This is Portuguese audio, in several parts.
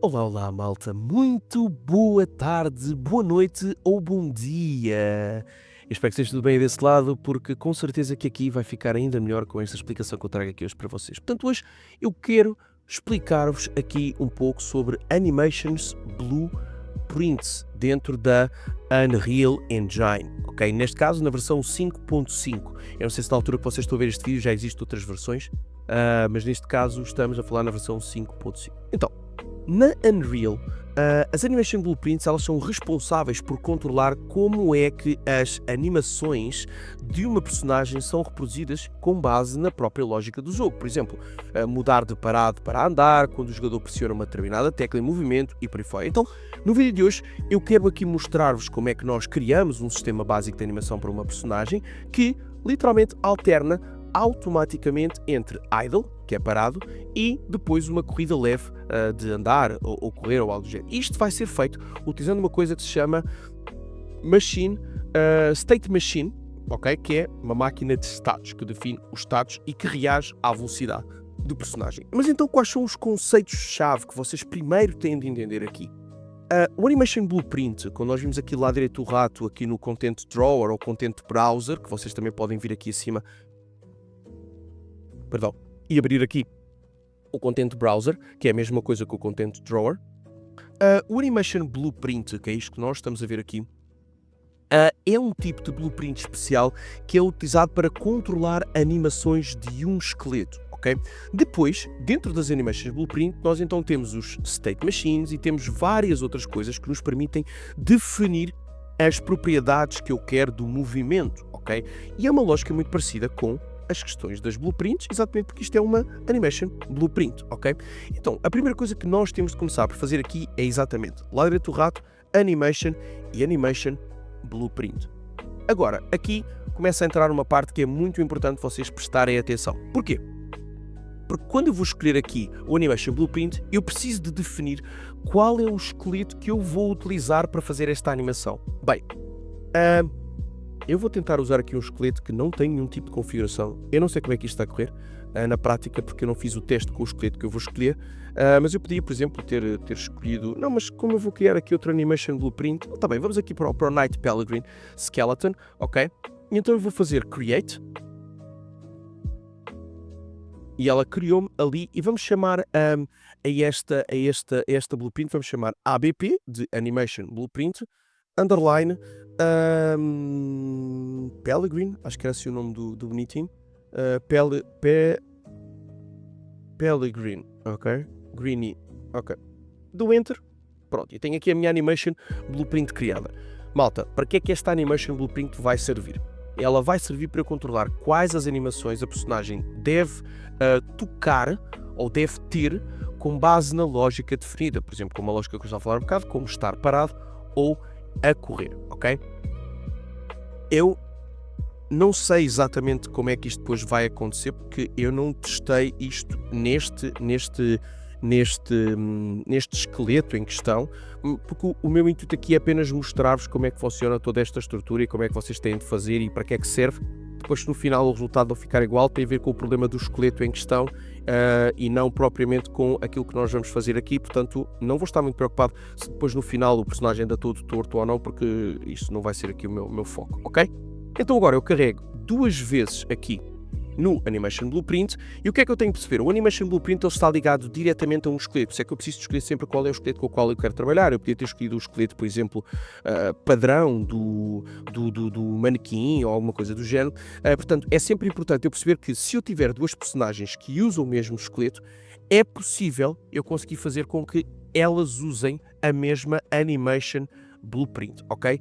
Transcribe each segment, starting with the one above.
Olá, olá, malta. Muito boa tarde, boa noite ou bom dia. Eu espero que esteja tudo bem desse lado, porque com certeza que aqui vai ficar ainda melhor com esta explicação que eu trago aqui hoje para vocês. Portanto, hoje eu quero explicar-vos aqui um pouco sobre Animations Blueprints dentro da Unreal Engine, ok? Neste caso, na versão 5.5. Eu não sei se na altura que vocês estão a ver este vídeo já existem outras versões, mas neste caso estamos a falar na versão 5.5. Então, na Unreal, as Animation Blueprints elas são responsáveis por controlar como é que as animações de uma personagem são reproduzidas com base na própria lógica do jogo. Por exemplo, mudar de parado para andar, quando o jogador pressiona uma determinada tecla em movimento e por aí fora. Então, no vídeo de hoje, eu quero aqui mostrar-vos como é que nós criamos um sistema básico de animação para uma personagem que literalmente alterna automaticamente entre idle, que é parado, e depois uma corrida leve de andar ou correr ou algo do género. Isto vai ser feito utilizando uma coisa que se chama State Machine, okay? Que é uma máquina de estados, que define os estados e que reage à velocidade do personagem. Mas então quais são os conceitos-chave que vocês primeiro têm de entender aqui? O Animation Blueprint, quando nós vimos aqui lá direito o rato, aqui no Content Drawer ou Content Browser, que vocês também podem vir aqui acima, e abrir aqui o Content Browser, que é a mesma coisa que o Content Drawer. O Animation Blueprint, que é isto que nós estamos a ver aqui, é um tipo de blueprint especial que é utilizado para controlar animações de um esqueleto. Okay? Depois, dentro das Animation Blueprint, nós então temos os State Machines e temos várias outras coisas que nos permitem definir as propriedades que eu quero do movimento. Okay? E é uma lógica muito parecida com as questões das blueprints, exatamente porque isto é uma Animation Blueprint, ok? Então, a primeira coisa que nós temos de começar por fazer aqui é exatamente, lá direito do rato, Animation e Animation Blueprint. Agora, aqui começa a entrar uma parte que é muito importante vocês prestarem atenção. Porquê? Porque quando eu vou escolher aqui o Animation Blueprint, eu preciso de definir qual é o esqueleto que eu vou utilizar para fazer esta animação. Bem, eu vou tentar usar aqui um esqueleto que não tem nenhum tipo de configuração. Eu não sei como é que isto está a correr na prática, porque eu não fiz o teste com o esqueleto que eu vou escolher, mas eu podia, por exemplo, ter escolhido... Não, mas como eu vou criar aqui outro Animation Blueprint... Está bem, vamos aqui para o Night Peregrine Skeleton, ok? E então eu vou fazer Create. E ela criou-me ali, e vamos chamar a esta Blueprint, vamos chamar ABP, de Animation Blueprint, underline, Peregrine, acho que era assim o nome do bonitinho, Peregrine, ok, Greeny, ok, do Enter, pronto, e tenho aqui a minha Animation Blueprint criada. Malta, para que é que esta Animation Blueprint vai servir? Ela vai servir para eu controlar quais as animações a personagem deve tocar ou deve ter com base na lógica definida, por exemplo, como a lógica que eu estava a falar um bocado, como estar parado ou a correr, ok? Eu não sei exatamente como é que isto depois vai acontecer, porque eu não testei isto neste esqueleto em questão, porque o meu intuito aqui é apenas mostrar-vos como é que funciona toda esta estrutura e como é que vocês têm de fazer e para que é que serve. Depois, no final, o resultado não ficar igual tem a ver com o problema do esqueleto em questão e não propriamente com aquilo que nós vamos fazer aqui. Portanto, não vou estar muito preocupado se depois, no final, o personagem anda todo torto ou não, porque isso não vai ser aqui o meu foco, ok? Então, agora eu carrego duas vezes aqui no Animation Blueprint, e o que é que eu tenho de perceber? O Animation Blueprint ele está ligado diretamente a um esqueleto, por isso é que eu preciso escolher sempre qual é o esqueleto com o qual eu quero trabalhar. Eu podia ter escolhido o esqueleto, por exemplo, padrão do manequim ou alguma coisa do género. Portanto, é sempre importante eu perceber que se eu tiver duas personagens que usam o mesmo esqueleto, é possível eu conseguir fazer com que elas usem a mesma Animation Blueprint, ok?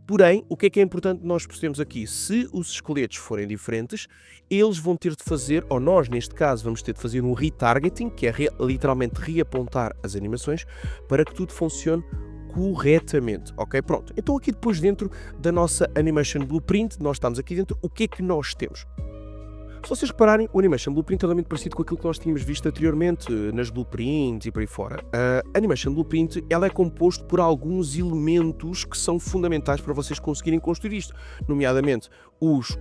Porém, o que é importante nós percebemos aqui? Se os esqueletos forem diferentes, eles vão ter de fazer, ou nós neste caso vamos ter de fazer um retargeting, que é literalmente reapontar as animações para que tudo funcione corretamente, ok? Pronto, então aqui depois dentro da nossa Animation Blueprint, nós estamos aqui dentro, o que é que nós temos? Se vocês repararem, o Animation Blueprint é muito parecido com aquilo que nós tínhamos visto anteriormente nas blueprints e por aí fora. A Animation Blueprint ela é composto por alguns elementos que são fundamentais para vocês conseguirem construir isto, nomeadamente os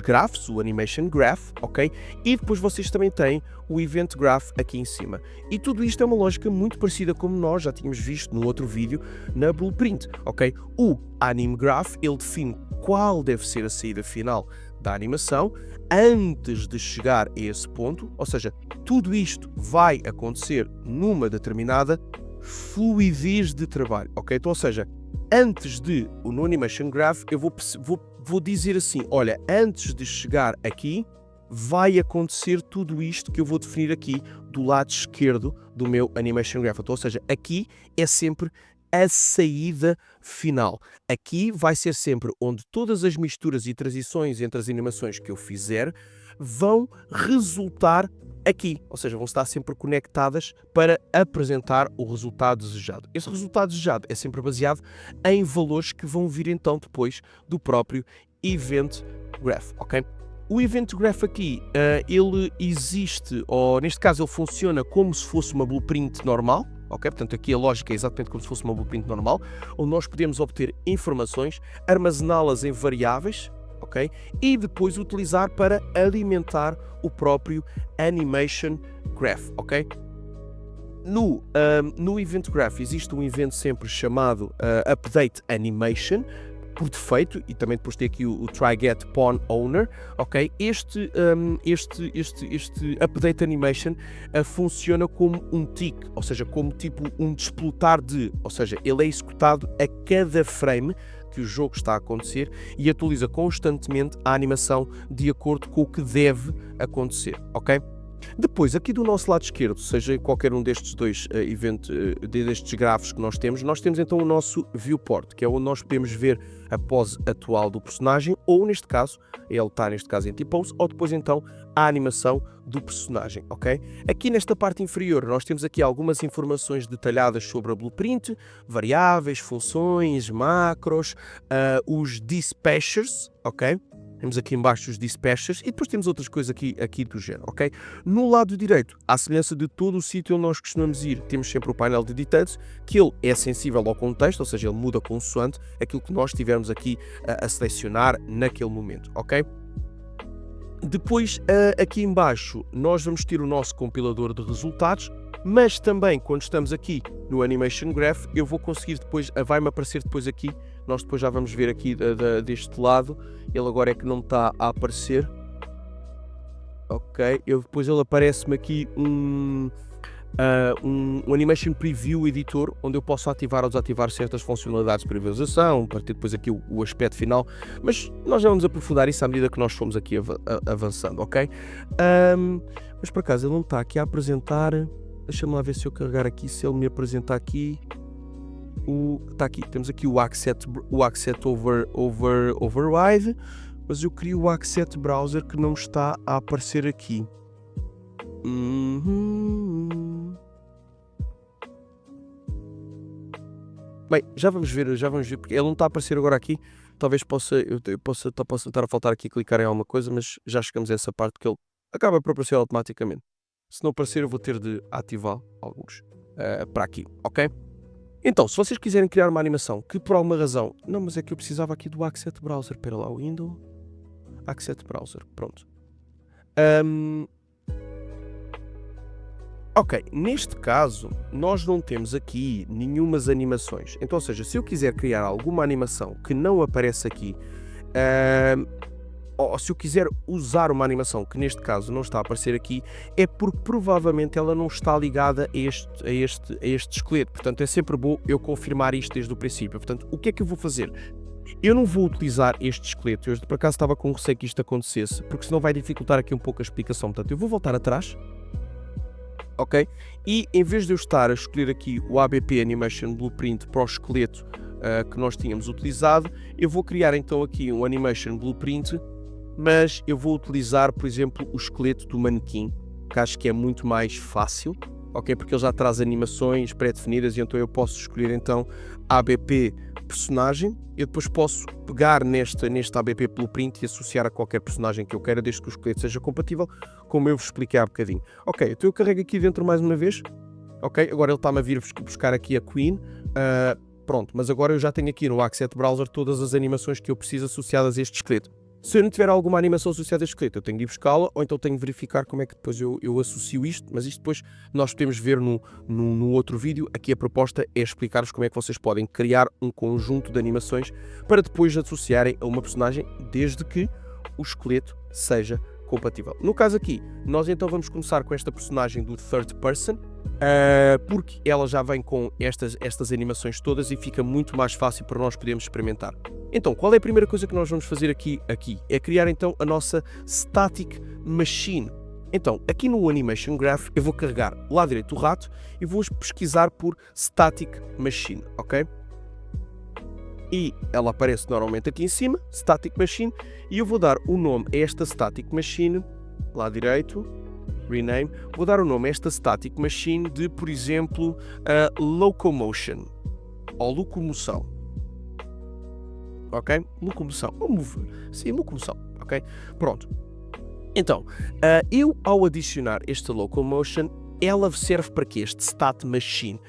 graphs, o Animation Graph, ok? E depois vocês também têm o Event Graph aqui em cima. E tudo isto é uma lógica muito parecida como nós já tínhamos visto no outro vídeo na Blueprint, ok? O Anim Graph, ele define qual deve ser a saída final da animação antes de chegar a esse ponto, ou seja, tudo isto vai acontecer numa determinada fluidez de trabalho, ok? Então, ou seja, antes de no Animation Graph eu vou dizer assim, olha, antes de chegar aqui vai acontecer tudo isto que eu vou definir aqui do lado esquerdo do meu Animation Graph, então, ou seja, aqui é sempre a saída final. Aqui vai ser sempre onde todas as misturas e transições entre as animações que eu fizer vão resultar aqui, ou seja, vão estar sempre conectadas para apresentar o resultado desejado. Esse resultado desejado é sempre baseado em valores que vão vir então depois do próprio Event Graph, ok? O Event Graph aqui, ele existe, ou neste caso ele funciona como se fosse uma blueprint normal, ok? Portanto, aqui a lógica é exatamente como se fosse uma blueprint normal, onde nós podemos obter informações, armazená-las em variáveis, ok? E depois utilizar para alimentar o próprio Animation Graph, ok? No Event Graph existe um evento sempre chamado Update Animation, por defeito, e também depois tem aqui o Try-Get Pawn Owner, ok? Este Update Animation funciona como um tick, ou seja, como tipo um desplotar de, ou seja, ele é executado a cada frame que o jogo está a acontecer e atualiza constantemente a animação de acordo com o que deve acontecer, ok? Depois, aqui do nosso lado esquerdo, seja qualquer um destes dois destes grafos que nós temos então o nosso viewport, que é onde nós podemos ver a pose atual do personagem, ou neste caso, ele está neste caso em T-Pose, ou depois então a animação do personagem, ok? Aqui nesta parte inferior nós temos aqui algumas informações detalhadas sobre a blueprint, variáveis, funções, macros, os dispatchers, ok? Temos aqui embaixo os dispatchers e depois temos outras coisas aqui do género, ok? No lado direito, à semelhança de todo o sítio onde nós costumamos ir, temos sempre o painel de details, que ele é sensível ao contexto, ou seja, ele muda consoante aquilo que nós tivermos aqui a selecionar naquele momento, ok? Depois, aqui embaixo, nós vamos ter o nosso compilador de resultados, mas também quando estamos aqui no Animation Graph, eu vou conseguir depois, vai-me aparecer depois aqui, nós depois já vamos ver aqui deste lado, ele agora é que não está a aparecer, ok, depois ele aparece-me aqui um Animation Preview Editor, onde eu posso ativar ou desativar certas funcionalidades de previsualização, para ter depois aqui o aspecto final, mas nós já vamos aprofundar isso à medida que nós formos aqui avançando, ok? Mas por acaso ele não está aqui a apresentar, deixa-me lá ver se eu carregar aqui, se ele me apresenta aqui, está aqui, temos aqui o Accept Override, mas eu queria o Accept Browser que não está a aparecer aqui. Bem, já vamos ver, porque ele não está a aparecer agora aqui, talvez eu possa estar a faltar aqui clicar em alguma coisa, mas já chegamos a essa parte que ele acaba por aparecer automaticamente. Se não aparecer eu vou ter de ativar alguns para aqui, ok? Então, se vocês quiserem criar uma animação que por alguma razão... Não, mas é que eu precisava aqui do Accept Browser. Espera lá, Windows... Accept Browser, pronto. Ok, neste caso, nós não temos aqui nenhumas animações. Então, ou seja, se eu quiser criar alguma animação que não aparece aqui... ou se eu quiser usar uma animação que neste caso não está a aparecer aqui, é porque provavelmente ela não está ligada a este esqueleto. Portanto, é sempre bom eu confirmar isto desde o princípio. Portanto, o que é que eu vou fazer? Eu não vou utilizar este esqueleto. Eu por acaso estava com receio que isto acontecesse, porque senão vai dificultar aqui um pouco a explicação. Portanto, eu vou voltar atrás, ok? E em vez de eu estar a escolher aqui o ABP Animation Blueprint para o esqueleto que nós tínhamos utilizado, eu vou criar então aqui um Animation Blueprint, mas eu vou utilizar, por exemplo, o esqueleto do manequim, que acho que é muito mais fácil, ok? Porque ele já traz animações pré-definidas e então eu posso escolher então ABP personagem. Eu depois posso pegar neste ABP Blueprint e associar a qualquer personagem que eu queira, desde que o esqueleto seja compatível, como eu vos expliquei há bocadinho. Ok, então eu carrego aqui dentro mais uma vez. Ok, agora ele está-me a vir buscar aqui a Queen. Pronto, mas agora eu já tenho aqui no Access Browser todas as animações que eu preciso associadas a este esqueleto. Se eu não tiver alguma animação associada a este esqueleto, eu tenho de ir buscá-la, ou então tenho de verificar como é que depois eu associo isto, mas isto depois nós podemos ver no outro vídeo. Aqui a proposta é explicar-vos como é que vocês podem criar um conjunto de animações para depois associarem a uma personagem, desde que o esqueleto seja compatível. No caso aqui, nós então vamos começar com esta personagem do third person, porque ela já vem com estas animações todas e fica muito mais fácil para nós podermos experimentar. Então, qual é a primeira coisa que nós vamos fazer aqui? É criar então a nossa Static Machine. Então, aqui no Animation Graph, eu vou carregar o lado direito do rato e vou pesquisar por Static Machine, ok? E ela aparece normalmente aqui em cima, Static Machine, e eu vou dar o nome a esta Static Machine, lado direito, Rename, vou dar o nome a esta Static Machine de, por exemplo, Locomotion, ou Locomoção. Ok? Locomoção. Sim, locomoção. Ok? Pronto. Então, eu ao adicionar esta Locomotion, ela serve para quê? Este Stat Machine.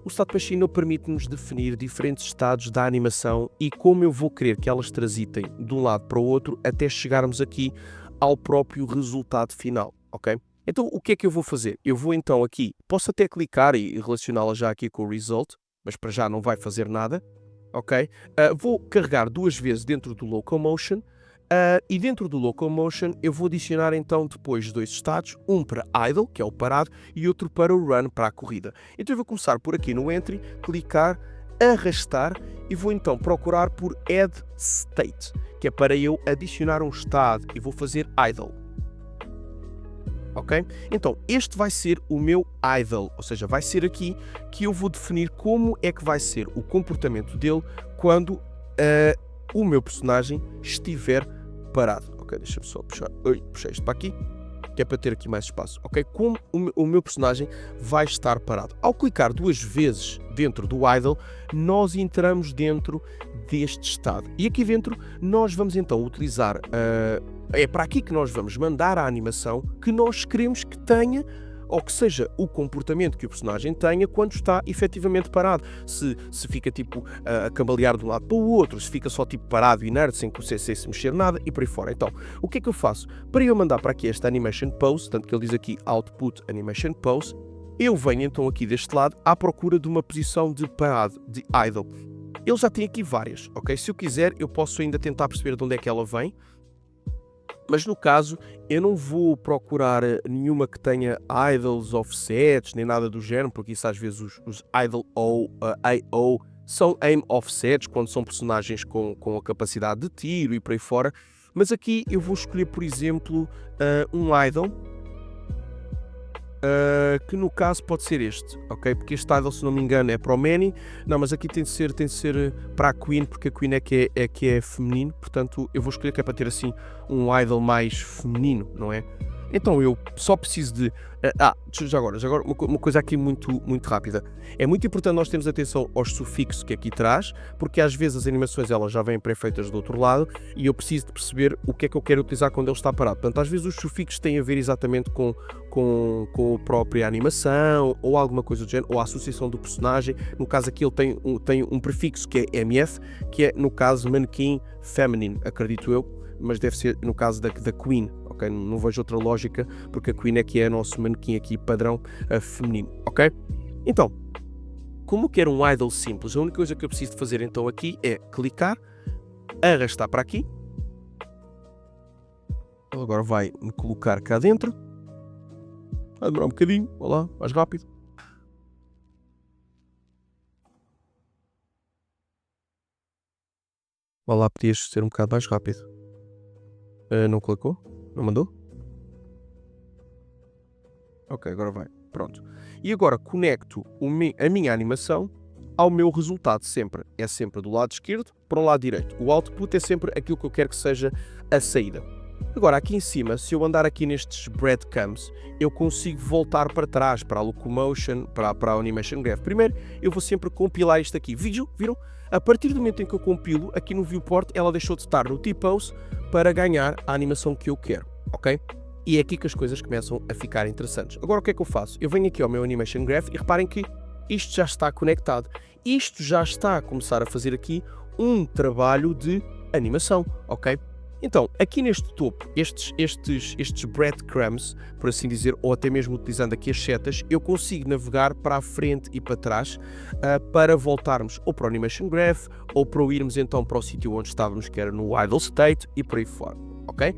O Stat Machine permite-nos definir diferentes estados da animação e como eu vou querer que elas transitem de um lado para o outro até chegarmos aqui ao próprio resultado final. Ok? Então, o que é que eu vou fazer? Eu vou então aqui, posso até clicar e relacioná-la já aqui com o Result, mas para já não vai fazer nada. Ok? Vou carregar duas vezes dentro do Locomotion e dentro do Locomotion eu vou adicionar então depois dois estados, um para Idle, que é o parado, e outro para o Run, para a corrida. Então eu vou começar por aqui no Entry, clicar, arrastar e vou então procurar por Add State, que é para eu adicionar um estado e vou fazer Idle. Ok? Então, este vai ser o meu idle, ou seja, vai ser aqui que eu vou definir como é que vai ser o comportamento dele quando o meu personagem estiver parado. Ok, deixa-me só puxar isto para aqui, que é para ter aqui mais espaço. Ok, como o meu personagem vai estar parado. Ao clicar duas vezes dentro do idle, nós entramos dentro deste estado. E aqui dentro nós vamos então utilizar é para aqui que nós vamos mandar a animação que nós queremos que tenha, ou que seja o comportamento que o personagem tenha quando está efetivamente parado. Se fica tipo a cambalear de um lado para o outro, se fica só tipo parado, inerte, sem se mexer nada e por aí fora. Então, o que é que eu faço? Para eu mandar para aqui esta Animation Pose, tanto que ele diz aqui Output Animation Pose, eu venho então aqui deste lado à procura de uma posição de parado, de idle. Ele já tem aqui várias, ok? Se eu quiser, eu posso ainda tentar perceber de onde é que ela vem. Mas no caso, eu não vou procurar nenhuma que tenha idles offsets, nem nada do género, porque isso às vezes os idle ou AO são aim offsets, quando são personagens com a capacidade de tiro e por aí fora. Mas aqui eu vou escolher, por exemplo, um idle, que no caso pode ser este, ok? Porque este idle, se não me engano, é para o Manny. Não, mas aqui tem de ser para a Queen, porque a Queen é que é feminino, portanto eu vou escolher que é para ter assim um idle mais feminino, não é? Então eu só preciso de... já agora uma coisa aqui muito rápida. É muito importante nós termos atenção aos sufixos que aqui traz, porque às vezes as animações elas já vêm pré-feitas do outro lado e eu preciso de perceber o que é que eu quero utilizar quando ele está parado. Portanto, às vezes os sufixos têm a ver exatamente com a própria animação ou alguma coisa do género, ou a associação do personagem. No caso aqui ele tem um prefixo que é MF, que é no caso Mannequin Feminine, acredito eu, mas deve ser no caso da Queen, ok? Não vejo outra lógica, porque a Queen é que é nosso manequim aqui padrão feminino, ok? Então, como quero um idle simples, a única coisa que eu preciso de fazer então aqui é clicar, arrastar para aqui. Ele agora vai me colocar cá dentro. Vai demorar um bocadinho, vá lá, mais rápido. Vá lá, podias ser um bocado mais rápido. Não clicou? Não mandou? Ok, agora vai. Pronto. E agora conecto a minha animação ao meu resultado sempre. É sempre do lado esquerdo para o lado direito. O output é sempre aquilo que eu quero que seja a saída. Agora, aqui em cima, se eu andar aqui nestes breadcrumbs, eu consigo voltar para trás, para a locomotion, para a animation graph. Primeiro, eu vou sempre compilar isto aqui. Viram? A partir do momento em que eu compilo, aqui no viewport, ela deixou de estar no T-pose para ganhar a animação que eu quero, ok? E é aqui que as coisas começam a ficar interessantes. Agora, o que é que eu faço? Eu venho aqui ao meu animation graph e reparem que isto já está conectado. Isto já está a começar a fazer aqui um trabalho de animação, ok? Então, aqui neste topo, estes breadcrumbs, por assim dizer, ou até mesmo utilizando aqui as setas, eu consigo navegar para a frente e para trás para voltarmos ou para o Animation Graph ou para irmos então para o sítio onde estávamos, que era no Idle State e por aí fora, ok?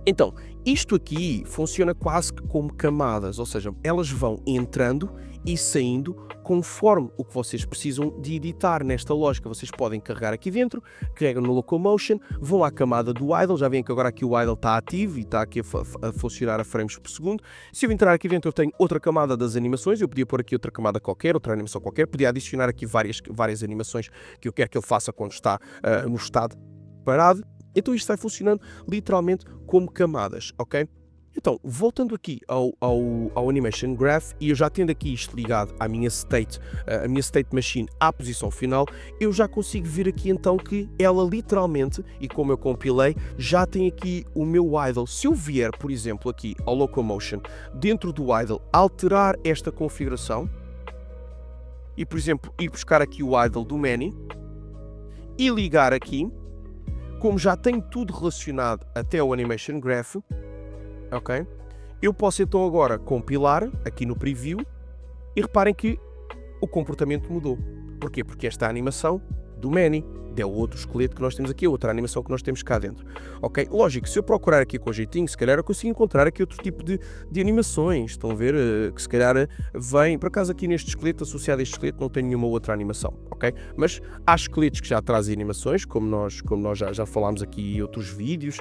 Então, isto aqui funciona quase que como camadas, ou seja, elas vão entrando e saindo conforme o que vocês precisam de editar nesta lógica. Vocês podem carregar aqui dentro, carregam no Locomotion, vão à camada do Idle, já veem que agora aqui o Idle está ativo e está aqui a funcionar a frames por segundo. Se eu entrar aqui dentro eu tenho outra camada das animações, eu podia pôr aqui outra camada qualquer, outra animação qualquer, podia adicionar aqui várias animações que eu quero que ele faça quando está no estado parado. Então isto vai funcionando literalmente como camadas, ok? Então, voltando aqui ao Animation Graph, e eu já tendo aqui isto ligado à minha state machine à posição final, eu já consigo ver aqui então que ela literalmente, e como eu compilei, já tem aqui o meu idle. Se eu vier, por exemplo, aqui ao Locomotion, dentro do idle, alterar esta configuração, e por exemplo, ir buscar aqui o idle do Manny, e ligar aqui, como já tenho tudo relacionado até o Animation Graph, ok? Eu posso então agora compilar aqui no preview e reparem que o comportamento mudou. Porquê? Porque esta animação do Manny é o outro esqueleto que nós temos aqui, outra animação que nós temos cá dentro, ok? Lógico, se eu procurar aqui com jeitinho, se calhar eu consigo encontrar aqui outro tipo de animações, estão a ver? Que se calhar vem, por acaso aqui neste esqueleto, associado a este esqueleto, não tem nenhuma outra animação, ok? Mas há esqueletos que já trazem animações, como nós já falámos aqui em outros vídeos,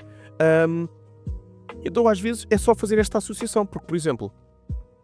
então às vezes é só fazer esta associação, porque por exemplo,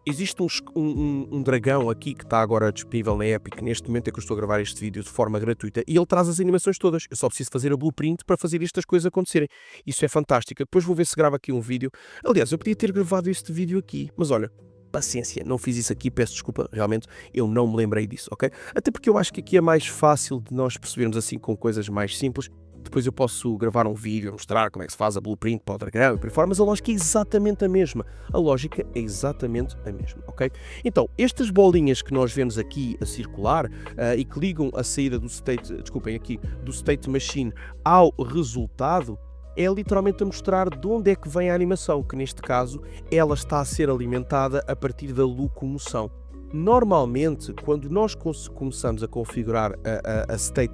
existe um dragão aqui que está agora disponível na Epic, neste momento é que eu estou a gravar este vídeo de forma gratuita, e ele traz as animações todas. Eu só preciso fazer a blueprint para fazer estas coisas acontecerem. Isso é fantástico. Depois vou ver se gravo aqui um vídeo. Aliás, eu podia ter gravado este vídeo aqui, mas olha, paciência, não fiz isso aqui, peço desculpa, realmente eu não me lembrei disso, ok? Até porque eu acho que aqui é mais fácil de nós percebermos assim com coisas mais simples. Depois eu posso gravar um vídeo, mostrar como é que se faz a blueprint para o dragão e por aí fora, mas a lógica é exatamente a mesma. A lógica é exatamente a mesma, ok? Então, estas bolinhas que nós vemos aqui a circular e que ligam a saída do state, desculpem aqui, do state machine ao resultado, é literalmente a mostrar de onde é que vem a animação, que neste caso ela está a ser alimentada a partir da locomoção. Normalmente, quando nós começamos a configurar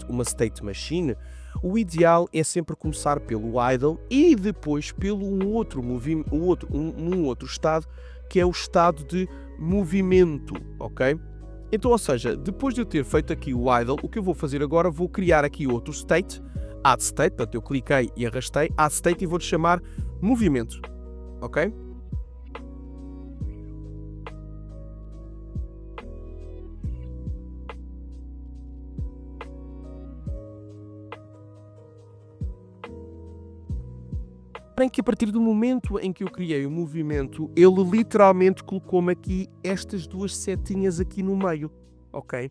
uma state machine, o ideal é sempre começar pelo idle e depois pelo um outro estado, que é o estado de movimento, ok? Então, ou seja, depois de eu ter feito aqui o idle, o que eu vou fazer agora, vou criar aqui outro state, add state, portanto eu cliquei e arrastei, add state e vou-lhe chamar movimento, ok? Reparem que a partir do momento em que eu criei o movimento, ele literalmente colocou-me aqui estas duas setinhas aqui no meio, ok?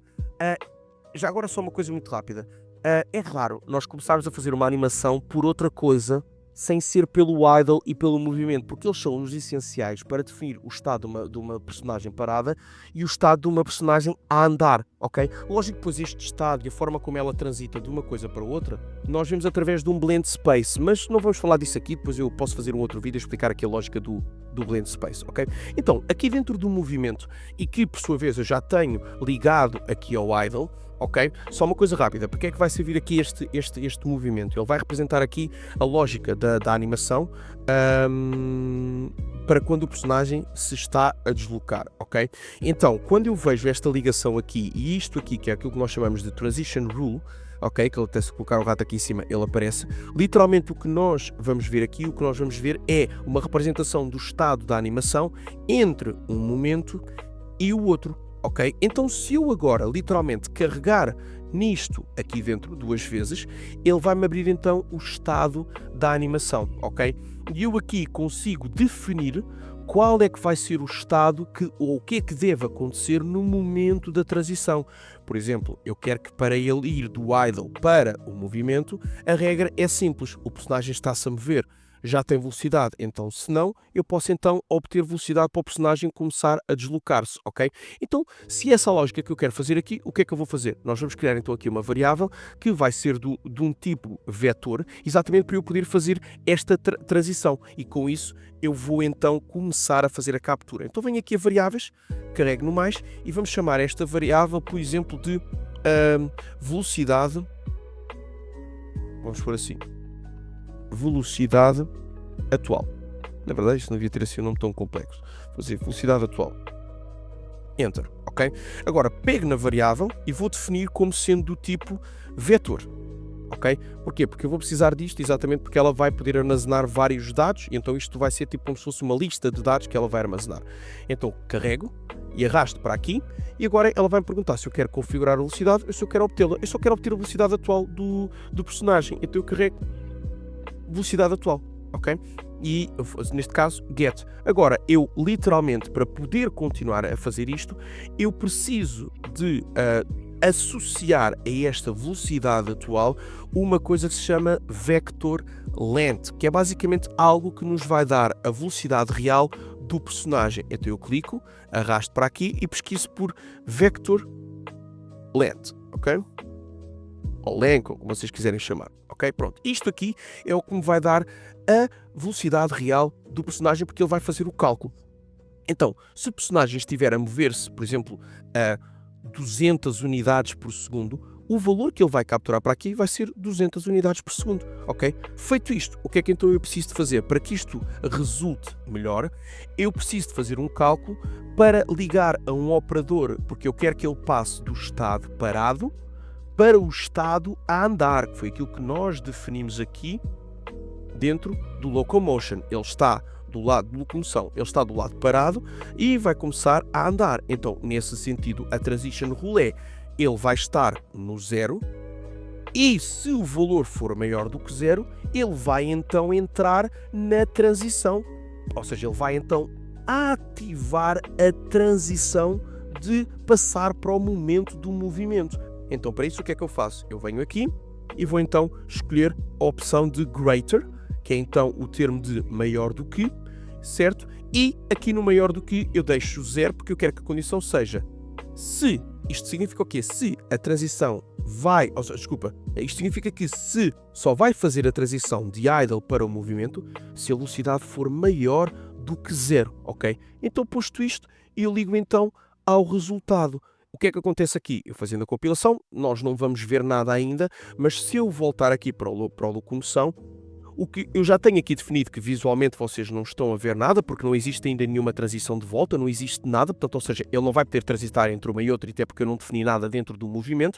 Já agora só uma coisa muito rápida. É raro nós começarmos a fazer uma animação por outra coisa sem ser pelo idle e pelo movimento, porque eles são os essenciais para definir o estado de uma personagem parada e o estado de uma personagem a andar, ok? Lógico que depois este estado e a forma como ela transita de uma coisa para outra, nós vemos através de um blend space, mas não vamos falar disso aqui, depois eu posso fazer um outro vídeo a explicar aqui a lógica do blend space, ok? Então, aqui dentro do movimento, e que por sua vez eu já tenho ligado aqui ao idle, ok? Só uma coisa rápida, porque é que vai servir aqui este movimento? Ele vai representar aqui a lógica da animação para quando o personagem se está a deslocar, ok? Então, quando eu vejo esta ligação aqui e isto aqui, que é aquilo que nós chamamos de Transition Rule, ok? Que ele até se colocar o rato aqui em cima, ele aparece. Literalmente o que nós vamos ver aqui, é uma representação do estado da animação entre um momento e o outro. Ok? Então se eu agora literalmente carregar nisto, aqui dentro, duas vezes, ele vai-me abrir então o estado da animação, ok? E eu aqui consigo definir qual é que vai ser o estado ou o que é que deve acontecer no momento da transição. Por exemplo, eu quero que para ele ir do idle para o movimento, a regra é simples, o personagem está-se a mover, já tem velocidade, então se não, eu posso então obter velocidade para o personagem começar a deslocar-se, ok? Então, se essa lógica que eu quero fazer aqui, o que é que eu vou fazer? Nós vamos criar então aqui uma variável que vai ser de um tipo vetor, exatamente para eu poder fazer esta transição, e com isso eu vou então começar a fazer a captura. Então venho aqui a variáveis, carrego no mais, e vamos chamar esta variável, por exemplo, de velocidade, vamos pôr assim, velocidade atual. Na verdade, isto não devia ter assim um nome tão complexo. Vou dizer velocidade atual. Enter, ok? Agora, pego na variável e vou definir como sendo do tipo vetor, ok? Porquê? Porque eu vou precisar disto exatamente porque ela vai poder armazenar vários dados, e então isto vai ser tipo como se fosse uma lista de dados que ela vai armazenar. Então, carrego e arrasto para aqui, e agora ela vai me perguntar se eu quero configurar a velocidade ou se eu quero obtê-la. Eu só quero obter a velocidade atual do personagem, então eu carrego velocidade atual, ok? E neste caso, get. Agora, eu literalmente, para poder continuar a fazer isto, eu preciso de associar a esta velocidade atual uma coisa que se chama vector length, que é basicamente algo que nos vai dar a velocidade real do personagem. Então eu clico, arrasto para aqui e pesquiso por vector length, ok? Ou length, como vocês quiserem chamar, ok? Pronto, isto aqui é o que me vai dar a velocidade real do personagem, porque ele vai fazer o cálculo. Então, se o personagem estiver a mover-se, por exemplo, a 200 unidades por segundo, o valor que ele vai capturar para aqui vai ser 200 unidades por segundo, ok? Feito isto, o que é que então eu preciso de fazer? Para que isto resulte melhor, eu preciso de fazer um cálculo para ligar a um operador, porque eu quero que ele passe do estado parado para o estado a andar, que foi aquilo que nós definimos aqui dentro do locomotion. Ele está do lado de locomoção, ele está do lado parado e vai começar a andar. Então, nesse sentido, a transition rule é, ele vai estar no zero e se o valor for maior do que zero, ele vai então entrar na transição. Ou seja, ele vai então ativar a transição de passar para o momento do movimento. Então, para isso, o que é que eu faço? Eu venho aqui e vou então escolher a opção de greater, que é então o termo de maior do que, certo? E aqui no maior do que eu deixo zero, porque eu quero que a condição seja se, isto significa o quê? Se a transição vai, ou seja, desculpa, isto significa que se só vai fazer a transição de idle para o movimento, se a velocidade for maior do que zero, ok? Então, posto isto, eu ligo então ao resultado. O que é que acontece aqui? Eu fazendo a compilação, nós não vamos ver nada ainda, mas se eu voltar aqui para a locomoção, o que eu já tenho aqui definido que visualmente vocês não estão a ver nada, porque não existe ainda nenhuma transição de volta, não existe nada, portanto, ou seja, ele não vai poder transitar entre uma e outra, até porque eu não defini nada dentro do movimento.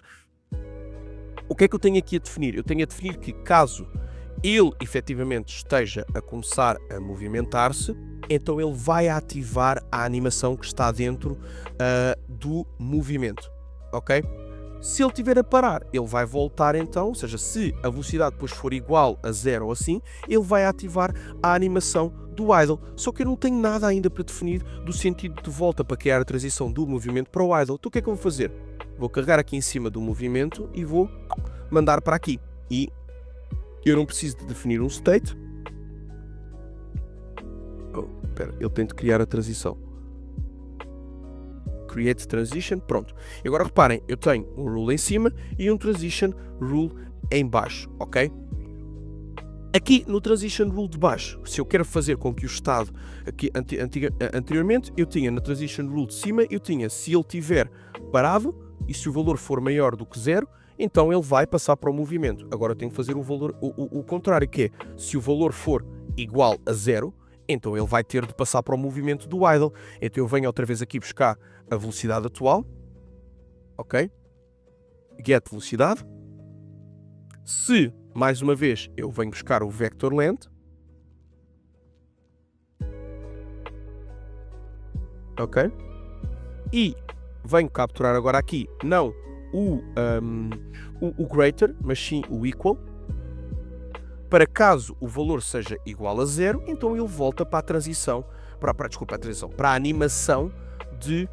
O que é que eu tenho aqui a definir? Eu tenho a definir que caso ele efetivamente esteja a começar a movimentar-se, então ele vai ativar a animação que está dentro do movimento, ok? Se ele estiver a parar, ele vai voltar então, ou seja, se a velocidade depois for igual a zero ou assim, ele vai ativar a animação do idle. Só que eu não tenho nada ainda para definir do sentido de volta para criar a transição do movimento para o idle. Então o que é que eu vou fazer? Vou carregar aqui em cima do movimento e vou mandar para aqui. E eu não preciso de definir um state. Espera, ele tem de criar a transição. Create transition, pronto. E agora reparem, eu tenho um rule em cima e um transition rule em baixo, ok? Aqui no transition rule de baixo, se eu quero fazer com que o estado, aqui anteriormente, eu tinha na transition rule de cima, eu tinha se ele estiver parado e se o valor for maior do que zero, então ele vai passar para o movimento. Agora eu tenho que fazer o contrário, que é, se o valor for igual a zero, então ele vai ter de passar para o movimento do idle. Então eu venho outra vez aqui buscar a velocidade atual, ok? Get velocidade. Se, mais uma vez, eu venho buscar o vector length, ok? E venho capturar agora aqui, não o greater, mas sim o equal. Para caso o valor seja igual a 0, então ele volta para a transição, para a animação de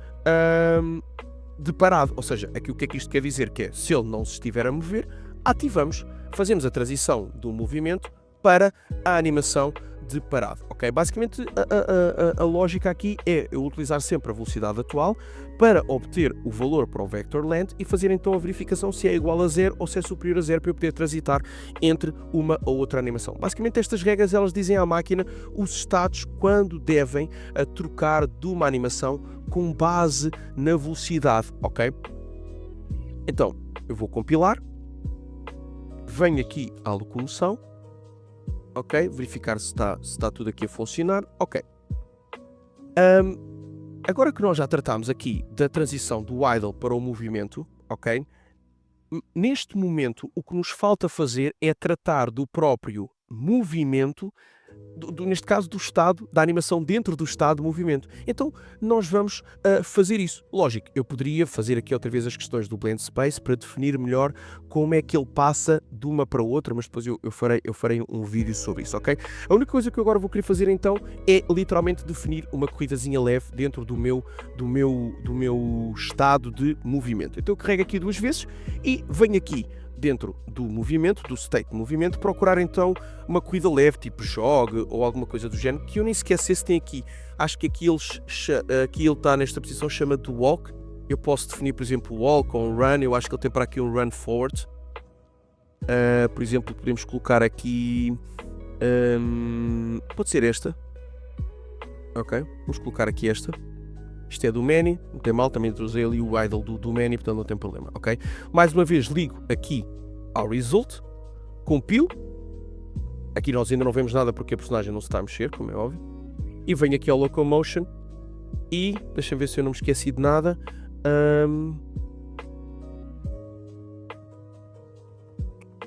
parado. Ou seja, aqui o que é que isto quer dizer? Que é, se ele não se estiver a mover, ativamos, fazemos a transição do movimento para a animação de parado, ok? Basicamente a lógica aqui é eu utilizar sempre a velocidade atual para obter o valor para o vector length e fazer então a verificação se é igual a 0 ou se é superior a 0 para eu poder transitar entre uma ou outra animação. Basicamente estas regras elas dizem à máquina os estados quando devem trocar de uma animação com base na velocidade, ok? Então eu vou compilar, venho aqui à locomoção, ok, verificar se está tudo aqui a funcionar, ok. Agora que nós já tratámos aqui da transição do idle para o movimento, ok, neste momento o que nos falta fazer é tratar do próprio movimento, neste caso do estado, da animação dentro do estado de movimento. Então nós vamos fazer isso. Lógico, eu poderia fazer aqui outra vez as questões do blend space para definir melhor como é que ele passa de uma para outra, mas depois eu farei um vídeo sobre isso, ok? A única coisa que eu agora vou querer fazer então é literalmente definir uma corridazinha leve dentro do meu estado de movimento. Então eu carrego aqui 2 vezes e venho aqui dentro do movimento, do state de movimento, procurar então uma corrida leve, tipo jog ou alguma coisa do género, que eu nem sequer sei se tem aqui. Acho que aqui ele está nesta posição, chama de walk. Eu posso definir, por exemplo, walk ou run. Eu acho que ele tem para aqui um run forward. Por exemplo, podemos colocar aqui... pode ser esta. Ok, vamos colocar aqui esta. Isto é do Many, não tem mal, também usei ali o idle do Many, portanto não tem problema, ok? Mais uma vez ligo aqui ao result, compilo, aqui nós ainda não vemos nada porque a personagem não se está a mexer, como é óbvio, e venho aqui ao locomotion e, deixa-me ver se eu não me esqueci de nada,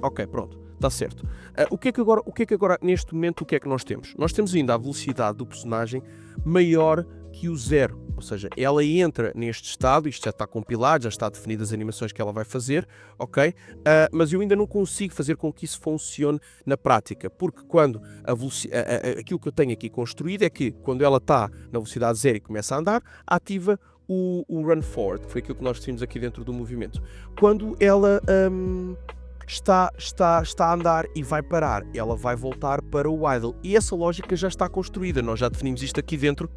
ok, pronto, está certo. O que é que agora, neste momento, o que é que nós temos? Nós temos ainda a velocidade do personagem maior que o 0, ou seja, ela entra neste estado, isto já está compilado, já está definido as animações que ela vai fazer, ok? Mas eu ainda não consigo fazer com que isso funcione na prática, porque quando aquilo que eu tenho aqui construído é que quando ela está na velocidade 0 e começa a andar, ativa o run forward, que foi aquilo que nós definimos aqui dentro do movimento. Quando ela está a andar e vai parar, ela vai voltar para o idle, e essa lógica já está construída, nós já definimos isto aqui dentro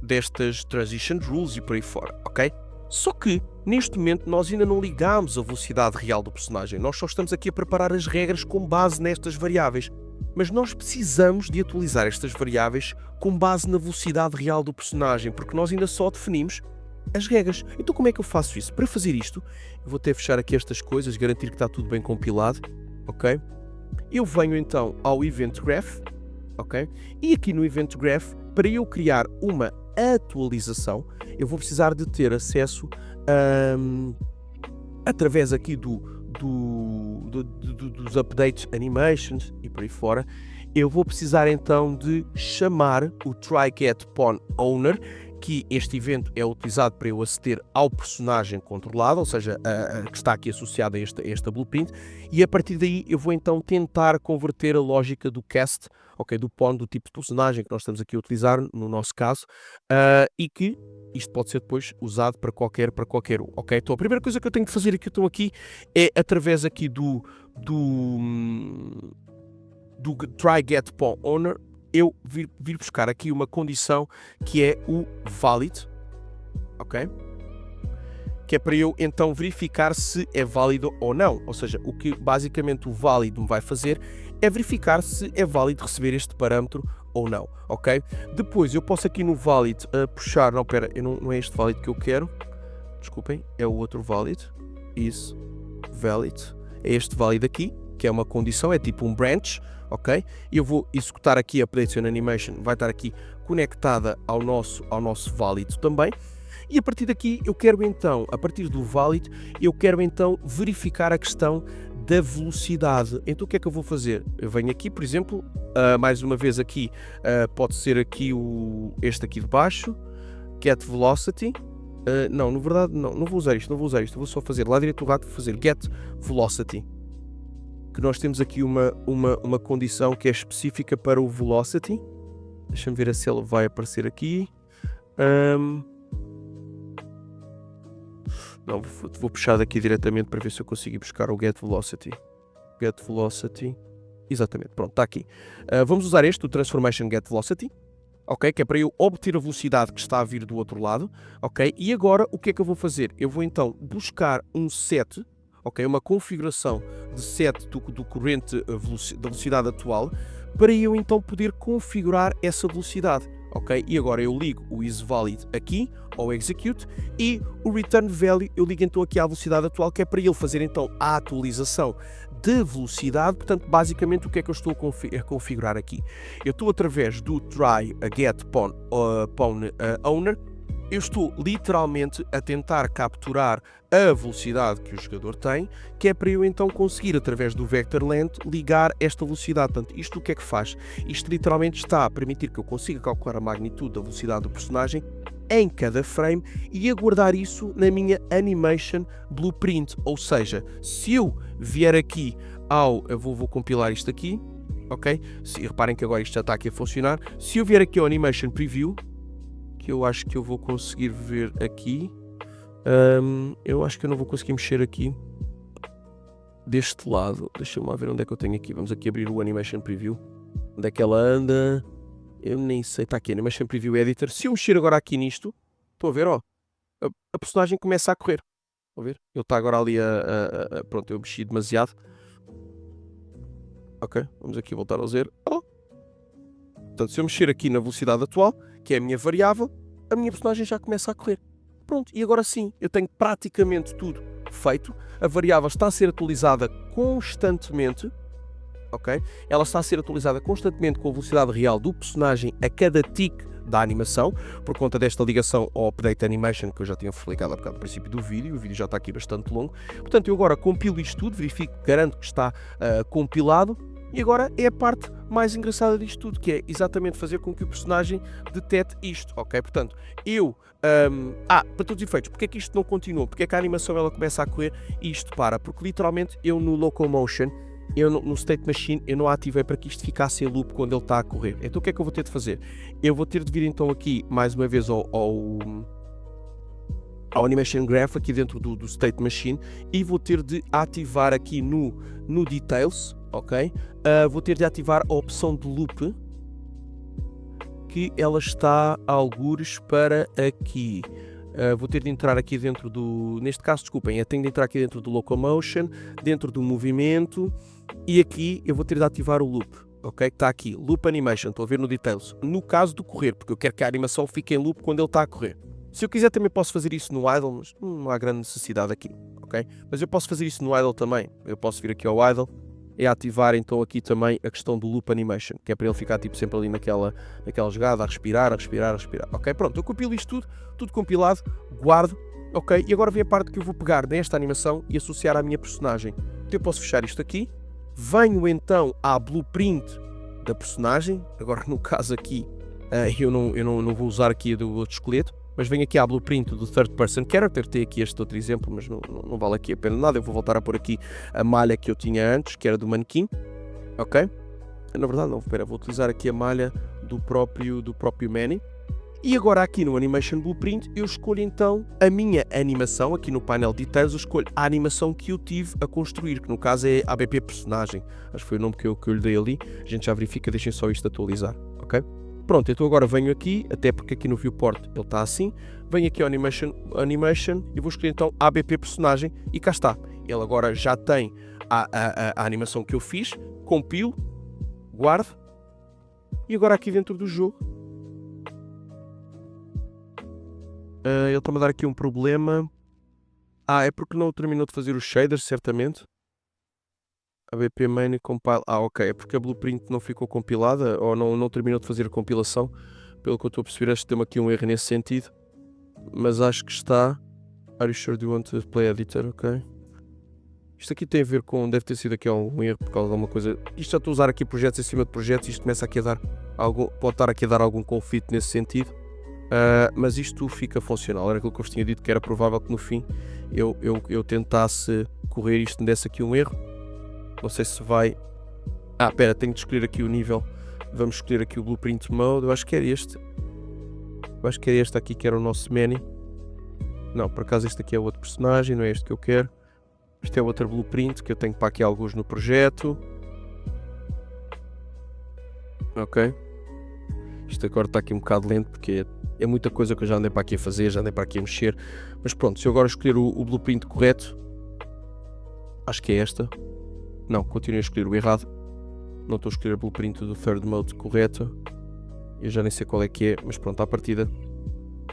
destas transition rules e por aí fora, ok? Só que, neste momento, nós ainda não ligamos a velocidade real do personagem, nós só estamos aqui a preparar as regras com base nestas variáveis, mas nós precisamos de atualizar estas variáveis com base na velocidade real do personagem, porque nós ainda só definimos as regras. Então como é que eu faço isso? Para fazer isto, eu vou ter que fechar aqui estas coisas, garantir que está tudo bem compilado, ok? Eu venho então ao Event Graph, ok? E aqui no Event Graph, para eu criar uma atualização, eu vou precisar de ter acesso através aqui dos updates animations e por aí fora. Eu vou precisar então de chamar o try_get_pawn_owner, que este evento é utilizado para eu aceder ao personagem controlado, ou seja, que está aqui associado a esta blueprint, e a partir daí eu vou então tentar converter a lógica do cast, ok, do pawn, do tipo de personagem que nós estamos aqui a utilizar, no nosso caso, e que isto pode ser depois usado para qualquer um, ok? Então a primeira coisa que eu tenho de fazer aqui, então, aqui é através aqui do try_get_pawn_owner, eu vir buscar aqui uma condição que é o valid, ok? Que é para eu então verificar se é válido ou não, ou seja, o que basicamente o válido me vai fazer é verificar se é válido receber este parâmetro ou não, ok? Depois eu posso aqui no valid puxar, não, espera, não é este valid que eu quero, desculpem, é o outro valid, isso, valid, é este valid aqui, que é uma condição, é tipo um branch, ok? E eu vou executar aqui a update on animation, vai estar aqui conectada ao nosso valid também. E a partir daqui eu quero então, a partir do valid, eu quero então verificar a questão da velocidade. Então o que é que eu vou fazer? Eu venho aqui, por exemplo, mais uma vez aqui, pode ser aqui este aqui de baixo, get velocity, Não, na verdade, não vou usar isto, vou só fazer lá direito do gato, vou fazer get velocity. Que nós temos aqui uma condição que é específica para o velocity. Deixa-me ver se ela vai aparecer aqui. Não, vou puxar daqui diretamente para ver se eu consigo buscar o get velocity. Get velocity. Exatamente, pronto, está aqui. Vamos usar o transformation get velocity. Ok, que é para eu obter a velocidade que está a vir do outro lado. Ok, e agora o que é que eu vou fazer? Eu vou então buscar um set, ok, uma configuração de set do corrente da velocidade atual, para eu então poder configurar essa velocidade. Ok, e agora eu ligo o isValid aqui ao execute e o return value eu ligo então aqui à velocidade atual, que é para ele fazer então a atualização de velocidade. Portanto, basicamente o que é que eu estou a configurar aqui? Eu estou através do try a get pawn owner, eu estou literalmente a tentar capturar a velocidade que o jogador tem, que é para eu então conseguir, através do vector length, ligar esta velocidade. Portanto, isto o que é que faz? Isto literalmente está a permitir que eu consiga calcular a magnitude da velocidade do personagem em cada frame e aguardar isso na minha animation blueprint. Ou seja, se eu vier aqui eu vou compilar isto aqui, ok? Reparem que agora isto já está aqui a funcionar. Se eu vier aqui ao animation preview, que eu acho que eu vou conseguir ver aqui, eu acho que eu não vou conseguir mexer aqui deste lado. Deixa-me lá ver onde é que eu tenho aqui. Vamos aqui abrir o animation preview. Onde é que ela anda? Eu nem sei, está aqui, Animation Preview Editor. Se eu mexer agora aqui nisto, estou a ver, ó, a personagem começa a correr. Estão a ver? Ele está agora ali pronto, eu mexi demasiado. Ok, vamos aqui voltar ao zero. Oh. Portanto, se eu mexer aqui na velocidade atual, que é a minha variável, a minha personagem já começa a correr. Pronto, e agora sim, eu tenho praticamente tudo feito. A variável está a ser atualizada constantemente. Okay? Ela está a ser atualizada constantemente com a velocidade real do personagem a cada tick da animação, por conta desta ligação ao Update Animation que eu já tinha explicado há bocado no princípio do vídeo. O vídeo já está aqui bastante longo. Portanto, eu agora compilo isto tudo, verifico, garanto que está compilado, e agora é a parte mais engraçada disto tudo, que é exatamente fazer com que o personagem detete isto, ok? Portanto, para todos os efeitos, porque é que isto não continua? Porque é que a animação ela começa a correr e isto para? Porque literalmente eu no Locomotion, no State Machine, eu não ativei para que isto ficasse em loop quando ele está a correr. Então o que é que eu vou ter de fazer? Eu vou ter de vir então aqui mais uma vez ao Animation Graph aqui dentro do State Machine e vou ter de ativar aqui no Details, ok? Vou ter de ativar a opção de Loop, que ela está a algures para aqui. Vou ter de entrar aqui dentro neste caso, desculpem, eu tenho de entrar aqui dentro do Locomotion, dentro do movimento, e aqui eu vou ter de ativar o Loop, ok? Está aqui, Loop Animation, estou a ver no Details, no caso do correr, porque eu quero que a animação fique em loop quando ele está a correr. Se eu quiser também posso fazer isso no Idle, mas não há grande necessidade aqui, ok? Mas eu posso fazer isso no Idle também, eu posso vir aqui ao Idle e ativar então aqui também a questão do Loop Animation, que é para ele ficar tipo sempre ali naquela jogada, a respirar, ok? Pronto, eu compilo isto tudo compilado, guardo, ok? E agora vem a parte que eu vou pegar nesta animação e associar à minha personagem. Então eu posso fechar isto aqui, venho então à blueprint da personagem, agora no caso aqui eu não vou usar aqui do outro esqueleto, mas venho aqui à blueprint do Third Person Character, tem aqui este outro exemplo, mas não vale aqui a pena nada. Eu vou voltar a pôr aqui a malha que eu tinha antes, que era do manequim, ok? Na verdade não, espera, vou utilizar aqui a malha do próprio Manny. E agora aqui no Animation Blueprint eu escolho então a minha animação, aqui no painel Details eu escolho a animação que eu tive a construir, que no caso é ABP Personagem, acho que foi o nome que eu lhe dei ali, a gente já verifica, deixem só isto atualizar, ok? Pronto, então agora venho aqui, até porque aqui no Viewport ele está assim, venho aqui ao Animation e vou escolher então ABP Personagem e cá está. Ele agora já tem a animação que eu fiz, compilo, guardo e agora aqui dentro do jogo ele está-me a dar aqui um problema. É porque não terminou de fazer os shaders, certamente. ABP Main Compile. Ok, é porque a blueprint não ficou compilada ou não terminou de fazer a compilação. Pelo que eu estou a perceber, acho que tem aqui um erro nesse sentido. Mas acho que está. Are you sure you want to play editor? Ok. Isto aqui tem a ver com. Deve ter sido aqui um erro por causa de alguma coisa. Isto já estou a usar aqui projetos em cima de projetos. Isto começa aqui a dar algo. Pode estar aqui a dar algum conflito nesse sentido. mas isto fica funcional. Era aquilo que eu vos tinha dito, que era provável que no fim eu tentasse correr isto, me desse aqui um erro. Não sei se vai... espera, tenho de escolher aqui o nível. Vamos escolher aqui o Blueprint Mode. Eu acho que era este. Eu acho que era este aqui que era o nosso Manny. Não, por acaso este aqui é outro personagem, não é este que eu quero. Este é outro Blueprint, que eu tenho para aqui alguns no projeto. Ok. Isto agora está aqui um bocado lento, porque é muita coisa que eu já andei para aqui a fazer, já andei para aqui a mexer. Mas pronto, se eu agora escolher o Blueprint correto, acho que é esta. Não, continuo a escolher o errado. Não estou a escolher o Blueprint do Third Mode correto. Eu já nem sei qual é que é, mas pronto, à partida.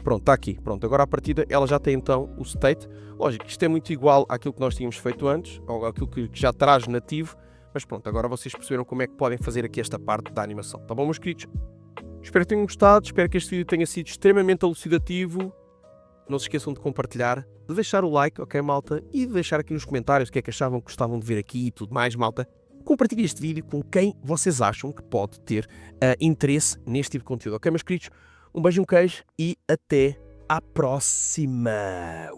Pronto, está aqui. Pronto, agora à partida ela já tem então o state. Lógico, isto é muito igual àquilo que nós tínhamos feito antes, ou àquilo que já traz nativo. Mas pronto, agora vocês perceberam como é que podem fazer aqui esta parte da animação. Tá bom, meus queridos? Espero que tenham gostado, espero que este vídeo tenha sido extremamente elucidativo. Não se esqueçam de compartilhar, de deixar o like, ok, malta? E de deixar aqui nos comentários o que é que achavam que gostavam de ver aqui e tudo mais, malta. Compartilhem este vídeo com quem vocês acham que pode ter interesse neste tipo de conteúdo, ok, meus queridos? Um beijo e um queijo e até à próxima!